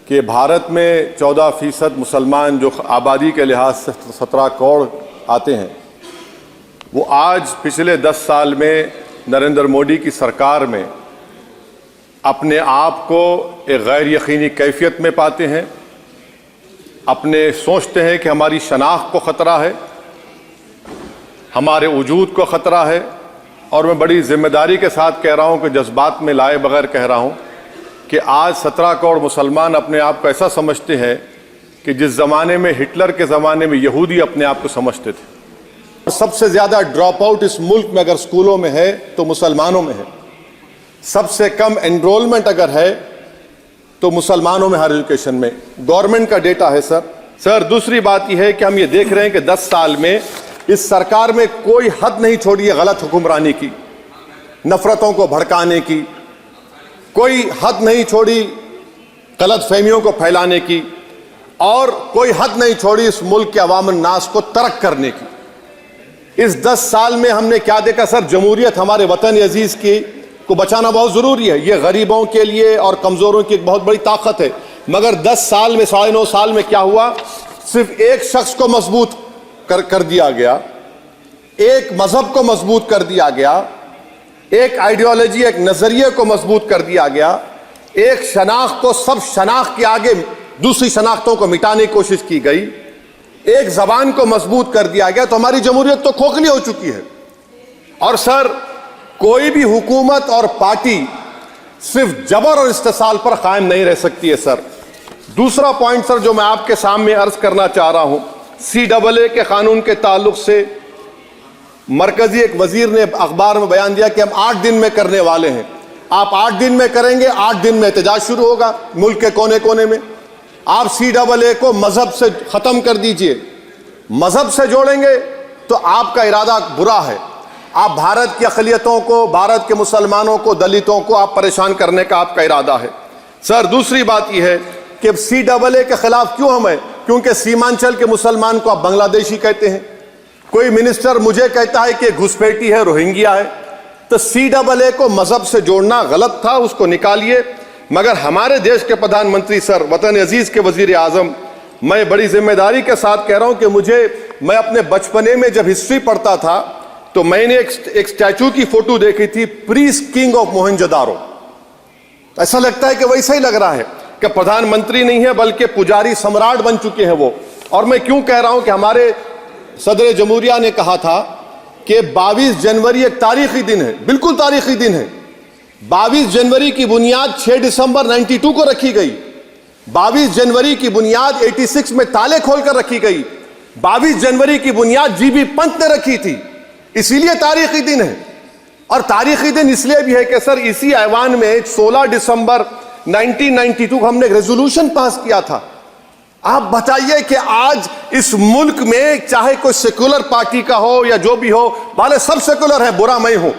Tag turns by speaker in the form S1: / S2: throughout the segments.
S1: कि भारत में 14% मुसलमान जो आबादी के लिहाज से 17 करोड़ आते हैं, वो आज पिछले 10 साल में नरेंद्र मोदी की सरकार में अपने आप को एक गैर यकीनी कैफियत में पाते हैं, अपने सोचते हैं कि हमारी शनाख्त को ख़तरा है, हमारे वजूद को ख़तरा है। और मैं बड़ी ज़िम्मेदारी के साथ कह रहा हूँ कि जज्बात में लाए बगैर कह रहा हूँ कि आज 17 करोड़ मुसलमान अपने आप को ऐसा समझते हैं कि जिस ज़माने में हिटलर के ज़माने में यहूदी अपने आप को समझते थे। सबसे ज़्यादा ड्रॉप आउट इस मुल्क में अगर स्कूलों में है तो मुसलमानों में है। सबसे कम एनरोलमेंट अगर है तो मुसलमानों में हायर एजुकेशन में। गवर्नमेंट का डेटा है सर। दूसरी बात यह है कि हम ये देख रहे हैं कि 10 साल में इस सरकार में कोई हद नहीं छोड़ी है गलत हुक्मरानी की, नफरतों को भड़काने की, कोई हद नहीं छोड़ी गलत फहमियों को फैलाने की, और कोई हद नहीं छोड़ी इस मुल्क के अवाम नास को तर्क करने की। इस 10 साल में हमने क्या देखा सर? जमहूरियत हमारे वतन अजीज की को बचाना बहुत ज़रूरी है। ये गरीबों के लिए और कमज़ोरों की एक बहुत बड़ी ताकत है। मगर 10 साल में 9.5 साल में क्या हुआ? सिर्फ एक शख्स को मजबूत कर दिया गया, एक मजहब को मजबूत कर दिया गया, एक आइडियोलॉजी, एक नजरिए को मजबूत कर दिया गया, एक शनाख्त को सब शनाख्त के आगे दूसरी शनाख्तों को मिटाने की कोशिश की गई, एक जबान को मजबूत कर दिया गया। तो हमारी जमहूरियत तो खोखली हो चुकी है। और सर, कोई भी हुकूमत और पार्टी सिर्फ जबर और इस्तेसाल पर कायम नहीं रह सकती है सर। दूसरा पॉइंट सर जो मैं आपके सामने अर्ज करना चाह रहा हूं, CAA के कानून के ताल्लुक से मरकजी एक वजीर ने अखबार में बयान दिया कि हम 8 दिन में करने वाले हैं। आप 8 दिन में करेंगे, 8 दिन में एहतजाज शुरू होगा मुल्क के कोने कोने में। आप CAA को मजहब से खत्म कर दीजिए, मजहब से जोड़ेंगे तो आपका इरादा बुरा है। आप भारत की अक़लियतों को, भारत के मुसलमानों को, दलितों को आप परेशान करने का आपका इरादा है सर। दूसरी बात यह है कि CAA के खिलाफ क्यों हम हैं? क्योंकि सीमांचल के मुसलमान को आप बांग्लादेशी कहते हैं। कोई मिनिस्टर मुझे कहता है कि घुसपैठी है, रोहिंग्या है। तो CAA को मजहब से जोड़ना गलत था, उसको निकालिए। मगर हमारे देश के प्रधानमंत्री सर, वतन अजीज के वजीर आजम, मैं बड़ी जिम्मेदारी के साथ कह रहा हूं कि मैं अपने बचपने में जब हिस्ट्री पढ़ता था तो मैंने एक स्टैचू की फोटो देखी थी, प्रीस्ट किंग ऑफ मोहनजोदारो। ऐसा लगता है कि वैसा ही लग रहा है कि प्रधानमंत्री नहीं है बल्कि पुजारी सम्राट बन चुके हैं वो। और मैं क्यों कह रहा हूं कि हमारे सदर जमहूरिया ने कहा था कि 22 जनवरी एक तारीखी दिन है, बिल्कुल तारीखी दिन है। 22 जनवरी की बुनियाद 6 दिसंबर 92 को रखी गई। 22 जनवरी की बुनियाद 86 में ताले खोलकर रखी गई। 22 जनवरी की बुनियाद GB पंत ने रखी थी, इसीलिए तारीखी दिन है। और तारीखी दिन इसलिए भी है कि सर इसी ऐवान में 16 दिसंबर 1992 को हमने एक रेजोल्यूशन पास किया था। आप बताइए कि आज इस मुल्क में चाहे कोई सेकुलर पार्टी का हो या जो भी हो, वाले सब सेकुलर है, बुरा मैं हूं,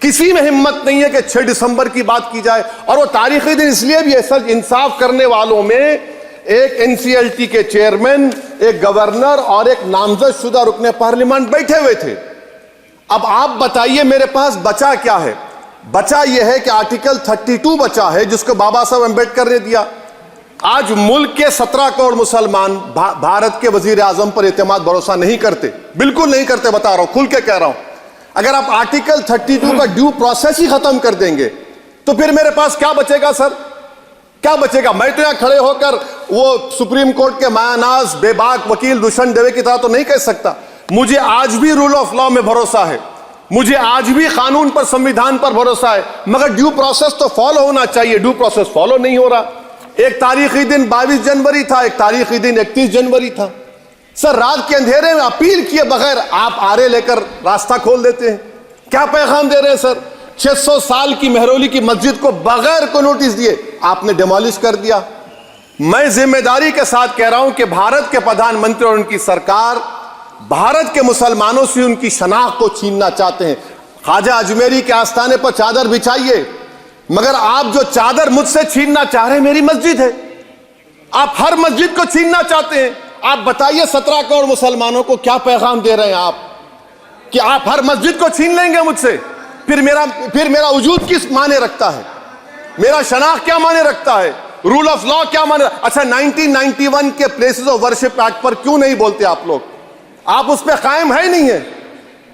S1: किसी में हिम्मत नहीं है कि 6 दिसंबर की बात की जाए। और वो तारीखी दिन इसलिए भी है सर, इंसाफ करने वालों में एक NCLT के चेयरमैन, एक गवर्नर और एक नामजद शुदा रुकने पार्लियामेंट बैठे हुए थे। अब आप बताइए मेरे पास बचा क्या है? बचा यह है कि आर्टिकल 32 बचा है जिसको बाबा साहब अम्बेडकर ने दिया। आज मुल्क के 17 करोड़ मुसलमान भारत के वजीर आजम पर एतमाद भरोसा नहीं करते, बिल्कुल नहीं करते, बता रहा हूं, खुल के कह रहा हूं। अगर आप आर्टिकल 32 का ड्यू प्रोसेस ही खत्म कर देंगे तो फिर मेरे पास क्या बचेगा सर? क्या बचेगा? मैं तो यहां खड़े होकर वो सुप्रीम कोर्ट के मायानाज बेबाक वकील दुष्यंत दवे की तरह तो नहीं कह सकता। मुझे आज भी रूल ऑफ लॉ में भरोसा है, मुझे आज भी कानून पर, संविधान पर भरोसा है, मगर ड्यू प्रोसेस तो फॉलो होना चाहिए। ड्यू प्रोसेस फॉलो नहीं हो रहा। एक तारीखी दिन 22 जनवरी था, एक तारीखी दिन 31 जनवरी था। सर रात के अंधेरे में अपील किए बगैर आप आरे लेकर रास्ता खोल देते हैं। क्या पैगाम दे रहे हैं सर? 600 साल की मेहरौली की मस्जिद को बगैर को नोटिस दिए आपने डिमोलिश कर दिया। मैं जिम्मेदारी के साथ कह रहा हूं कि भारत के प्रधानमंत्री और उनकी सरकार भारत के मुसलमानों से उनकी शनाख्त को छीनना चाहते हैं। ख्वाजा अजमेरी के आस्थाने पर चादर बिछाइए, मगर आप जो चादर मुझसे छीनना चाह रहे हैं मेरी मस्जिद है। आप हर मस्जिद को छीनना चाहते हैं। आप बताइए 17 करोड़ मुसलमानों को क्या पैगाम दे रहे हैं आप कि आप हर मस्जिद को छीन लेंगे मुझसे? फिर मेरा वजूद किस माने रखता है? मेरा शनाख्त क्या माने रखता है? रूल ऑफ लॉ क्या मान? अच्छा, 1991 के प्लेसेस ऑफ वर्शिप एक्ट पर क्यों नहीं बोलते आप लोग? आप उस पर कायम है नहीं है।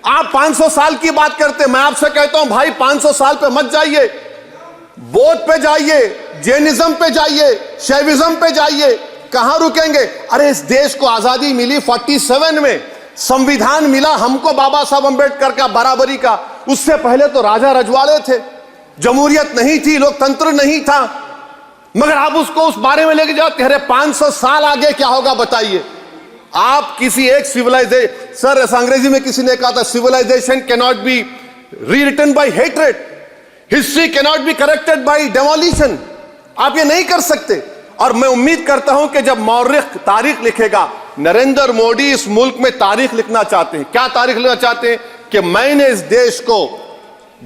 S1: आप 500 साल की बात करते। मैं आपसे कहता हूं भाई, 500 साल पे मत जाइए, बौद्ध पे जाइए, जैनिज्म पे जाइए, शैविज्म पे जाइए, कहां रुकेंगे? अरे इस देश को आजादी मिली 47 में, संविधान मिला हमको बाबा साहब अंबेडकर का बराबरी का। उससे पहले तो राजा रजवाड़े थे, जमहूरियत नहीं थी, लोकतंत्र नहीं था, मगर आप उसको उस बारे में लेके जाते। अरे 500 साल आगे क्या होगा बताइए? आप किसी एक सिविलाइजेशन, सर ऐसा अंग्रेजी में किसी ने कहा था, civilisation can not be rewritten by hatred, history can not be corrected by demolition. आप ये नहीं कर सकते। और मैं उम्मीद करता हूं कि जब मौर्ख तारीख लिखेगा, नरेंद्र मोदी इस मुल्क में तारीख लिखना चाहते हैं। क्या तारीख लिखना चाहते हैं? कि मैंने इस देश को,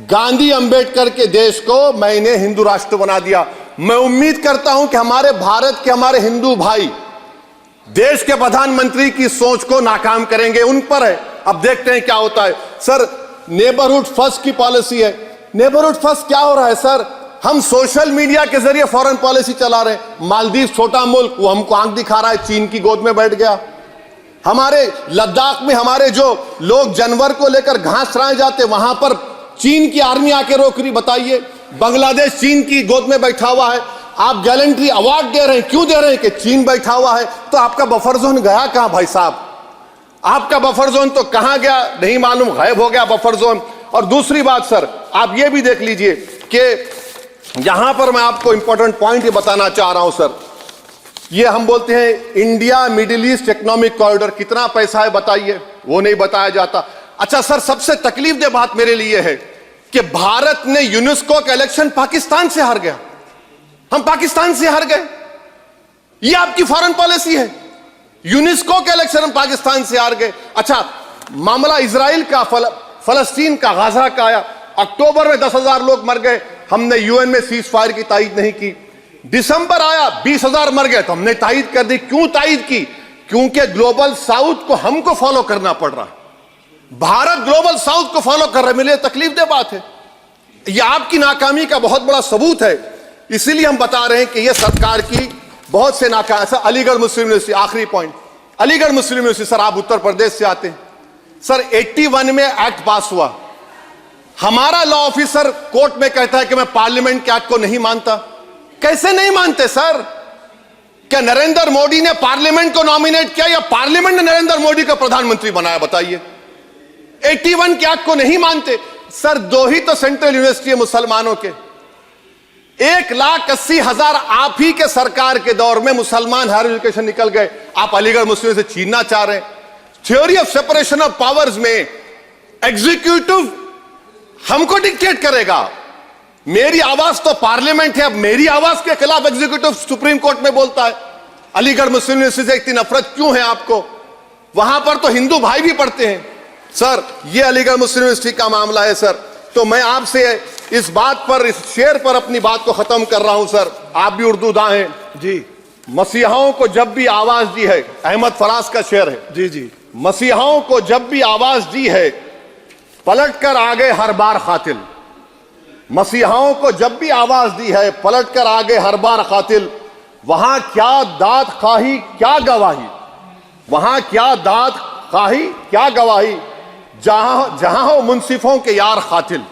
S1: गांधी अंबेडकर के देश को मैंने हिंदू राष्ट्र बना दिया। मैं उम्मीद करता हूं कि हमारे भारत के हमारे हिंदू भाई देश के प्रधानमंत्री की सोच को नाकाम करेंगे। उन पर है, अब देखते हैं क्या होता है। सर नेबरहुड फर्स्ट की पॉलिसी है। नेबरहुड फर्स्ट क्या हो रहा है सर? हम सोशल मीडिया के जरिए फॉरेन पॉलिसी चला रहे हैं। मालदीव छोटा मुल्क, वो हमको आंख दिखा रहा है, चीन की गोद में बैठ गया। हमारे लद्दाख में हमारे जो लोग जानवर को लेकर घास चराए जाते, वहां पर चीन की आर्मी आके रोक रही। बताइए, बांग्लादेश चीन की गोद में बैठा हुआ है। आप गैलेंट्री अवार्ड दे रहे हैं, क्यों दे रहे हैं? कि चीन बैठा हुआ है। तो आपका बफर जोन गया कहां भाई साहब? आपका बफर जोन तो कहां गया नहीं मालूम, गायब हो गया बफर जोन। और दूसरी बात सर, आप ये भी देख लीजिए कि यहां पर मैं आपको इंपॉर्टेंट पॉइंट ये बताना चाह रहा हूं सर। ये हम बोलते हैं India middle east economic corridor, कितना पैसा है बताइए? वो नहीं बताया जाता। अच्छा सर, सबसे तकलीफ दे बात मेरे लिए है कि भारत ने यूनेस्को का इलेक्शन पाकिस्तान से हार गया। हम पाकिस्तान से हार गए, ये आपकी फॉरेन पॉलिसी है। यूनेस्को के इलेक्शन हम पाकिस्तान से हार गए। अच्छा, मामला इजराइल का, फलस्तीन का, गाजा का आया। अक्टूबर में 10,000 लोग मर गए, हमने यूएन में सीज फायर की तायीद नहीं की। दिसंबर आया, 20,000 मर गए, तो हमने तायीद कर दी। क्यों तायीद की? क्योंकि ग्लोबल साउथ को हमको फॉलो करना पड़ रहा। भारत ग्लोबल साउथ को फॉलो कर रहा है। मेरे लिए तकलीफ दे बात है। यह आपकी नाकामी का बहुत बड़ा सबूत है। इसीलिए हम बता रहे हैं कि यह सरकार की बहुत से नाकाम। सर अलीगढ़ मुस्लिम यूनिवर्सिटी, आखिरी पॉइंट, अलीगढ़ मुस्लिम यूनिवर्सिटी। सर आप उत्तर प्रदेश से आते हैं। सर 81 में एक्ट पास हुआ। हमारा लॉ ऑफिसर कोर्ट में कहता है कि मैं पार्लियामेंट के एक्ट को नहीं मानता। कैसे नहीं मानते सर? क्या नरेंद्र मोदी ने पार्लियामेंट को नॉमिनेट किया या पार्लियामेंट ने नरेंद्र मोदी को प्रधानमंत्री बनाया? बताइए। 81 के एक्ट को नहीं मानते। सर 2 ही तो सेंट्रल यूनिवर्सिटी है मुसलमानों के। 1,80,000 आप ही के सरकार के दौर में मुसलमान हायर एजुकेशन निकल गए। आप अलीगढ़ मुस्लिम से छीनना चाह रहे हैं। Theory of separation of powers में एग्जीक्यूटिव हमको डिक्टेट करेगा। मेरी आवाज तो पार्लियामेंट है, अब मेरी आवाज के खिलाफ एग्जीक्यूटिव सुप्रीम कोर्ट में बोलता है। अलीगढ़ मुस्लिम यूनिवर्सिटी से इतनी नफरत क्यों है आपको? वहां पर तो हिंदू भाई भी पढ़ते हैं। सर ये अलीगढ़ मुस्लिम यूनिवर्सिटी का मामला है सर। तो मैं आपसे इस बात पर, इस शेर पर अपनी बात को खत्म कर रहा हूं सर। आप भी उर्दू दां हैं जी। मसीहाओं को जब भी आवाज दी है, अहमद फराज का शेर है जी जी, मसीहाओं को जब भी आवाज दी है पलट कर आ गए हर बार कातिल। मसीहाओं को जब भी आवाज दी है पलट कर आ गए हर बार कातिल। वहां क्या दाद खाही क्या गवाही, वहां क्या दाद खाही क्या गवाही, जहां हो मुंसिफों के यार कातिल।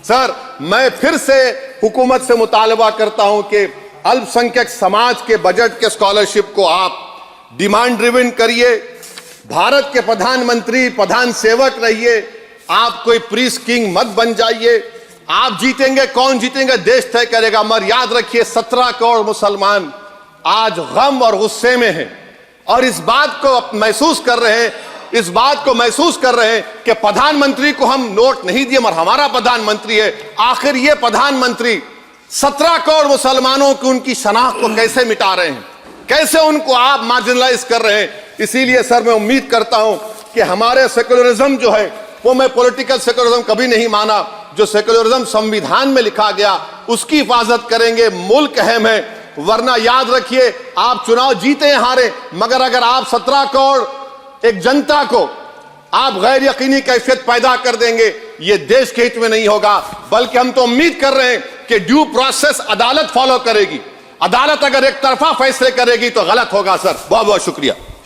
S1: सर मैं फिर से हुकूमत से मुतालबा करता हूं कि अल्पसंख्यक समाज के बजट के स्कॉलरशिप को आप डिमांड ड्रिवन करिए। भारत के प्रधानमंत्री प्रधान सेवक रहिए। आप कोई प्रीस किंग मत बन जाइए। आप जीतेंगे, कौन जीतेंगे देश तय करेगा। मगर याद रखिए 17 करोड़ मुसलमान आज गम और गुस्से में हैं और इस बात को महसूस कर रहे हैं, इस बात को महसूस कर रहे हैं कि प्रधानमंत्री को हम नोट नहीं दिए मगर हमारा प्रधानमंत्री है। आखिर ये प्रधानमंत्री 17 करोड़ मुसलमानों की उनकी शनाख्त को कैसे मिटा रहे हैं, कैसे उनको आप मार्जिनलाइज कर रहे हैं। इसीलिए सर मैं उम्मीद करता हूं कि हमारे सेकुलरिज्म जो है वो, मैं पॉलिटिकल सेकुलरिज्म कभी नहीं माना, जो सेकुलरिज्म संविधान में लिखा गया उसकी हिफाजत करेंगे। मुल्क अहम है। वरना याद रखिए आप चुनाव जीते हैं हारे, मगर अगर आप 17 करोड़ एक जनता को आप गैर यकीनी कैफियत पैदा कर देंगे, ये देश के हित में नहीं होगा। बल्कि हम तो उम्मीद कर रहे हैं कि ड्यू प्रोसेस अदालत फॉलो करेगी। अदालत अगर एक तरफा फैसले करेगी तो गलत होगा सर। बहुत बहुत शुक्रिया।